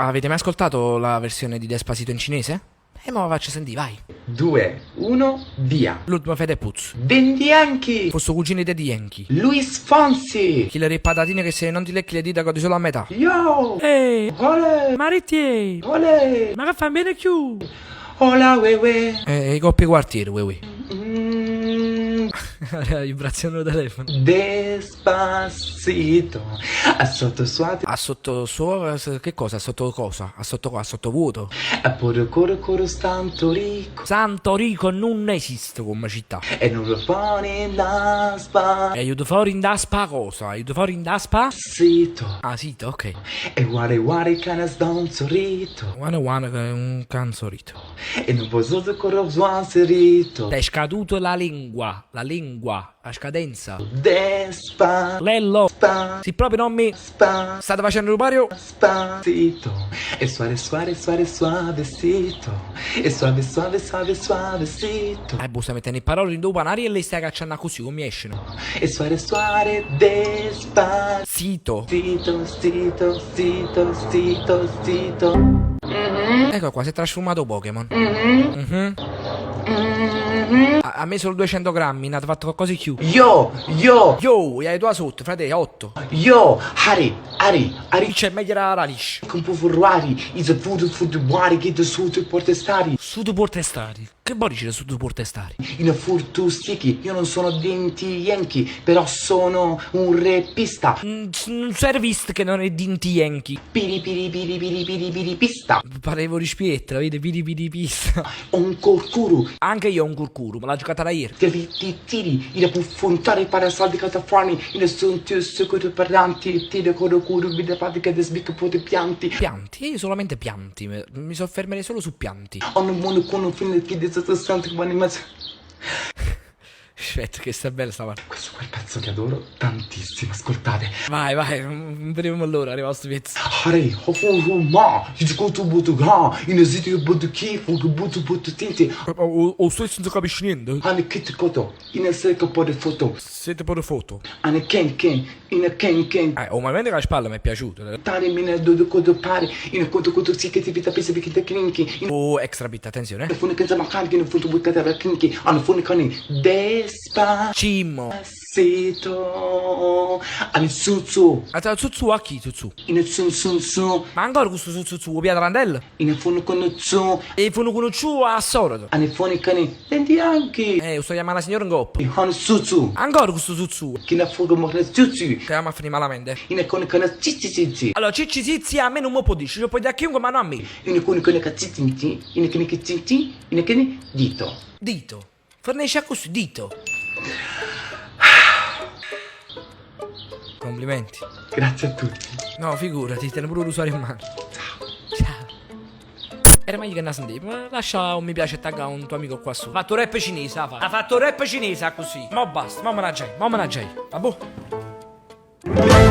Avete mai ascoltato la versione di Despacito in cinese? Mo la faccio sentire, vai. 2, 1, via. L'ultimo Fede Puzzo. Dendi Yankee. Fosso cugini di Yankee. Luis Fonsi. Chi le patatine che se non ti lecchi le dita godi solo a metà. Yo. Ehi, Ole. Maritie. Ole. Ma che fa bene più? Hola, wewe. I coppi quartieri, wewe. Mm, Vibrazione del telefono. Despacito. A sotto suate. A sotto suo... che cosa? A sotto cosa? A sotto vuoto. A puro coro stanto ricco. Santo Rico non esiste come città. E non lo pone da spa. E aiuto fuori in da spa cosa? Aiuto fuori in da spa? Sito. Ah, sì, ok. E guare canas da un sorrito. One che è un canzorito. E non posso corro serito. È scaduto la lingua, la scadenza. Despa. Lello, Spa. se proprio non mi Spa. state facendo rubario, Spacito. E suavecito. E suavecito. sta mettendo le parole in due panari e le stai cacciando così, come escono. E suare despacito. Zito. Sito. Ecco qua, si è trasformato Pokémon. A me solo 200 grammi, ne ha fatto qualcosa di più. Yo. Yo, hai due sotto, frate, 8. Yo. Ari. C'è meglio la radish. Com povoruari. Is a futuari che da sotto portestari. Su tu portestari. Che vuol dire su tu portestari? In a furtu sticky. Io non sono Denti Yankee, però sono un repista. Un servist che non è dinti Yankee. Piri pista. Parevo di Spiettra, vedi, pidi pista. Un corcuru. Anche io ho un curcuru, me l'ha giocata da ieri. Tiri. In a puffondare parasaldi catafani. In a sontius coto parlanti. Tira corocuru. Vide pratica de sbicca pote pianti. Pianti? Io solamente pianti, mi soffermerei solo su pianti. Ho un mono con un film che sotto santo buoni mezzo. Aspetta, che sta bella sta parte. Questo è quel pezzo che adoro tantissimo, ascoltate. Vai, non vediamo l'ora, arriva sto pezzo. Hare, hofu ma, hijukotu butu ga, inaziti butu kifu, butu tinti. O stesso non si capisce niente. Ane kit koto, inaseka po de foto. Siete pure foto. Ane ken, ina ken. Oh, ma mentre la spalla mi è piaciuto. Tare mina do kodo pare, ina koto si che ti vita pesa che te klinki. Oh, extra bit, attenzione. Ina fune kenza makan che ina funtu buttata la klinki. Ane fune kani, despa. Cimmo. Sito. Ane suzu. Zuzu a chi, Zuzu? Ina sun. Ma ancora questo Zuzu, Piatrandella? Ina fune kono zu. E fanno conosciuto a Sorodo. Ane fune kani, Denti Yankee. Sto chiamando la signora in coppa. Ane suzu. Ancora questo Zuzu. Che la fuga morre zuzu. Chiama a finire malamente. Ina kone kana zizi. Allora, Cicci Zizi a me non mi può dire, lo puoi dire a chiunque, ma non a me. Ina kone kana zizi. Ina kene che zizi. Ina kene dito. Dito. Fornisce a così, dito. Complimenti. Grazie a tutti. No, figurati, te ne pure l'usuario in mano. Ciao. Era meglio che ne sentivo, ma lascia un mi piace e tagga un tuo amico qua su. Ha fatto rap cinese, ha fatto rap cinese così. Ma basta, ma me la giai. Vabbè.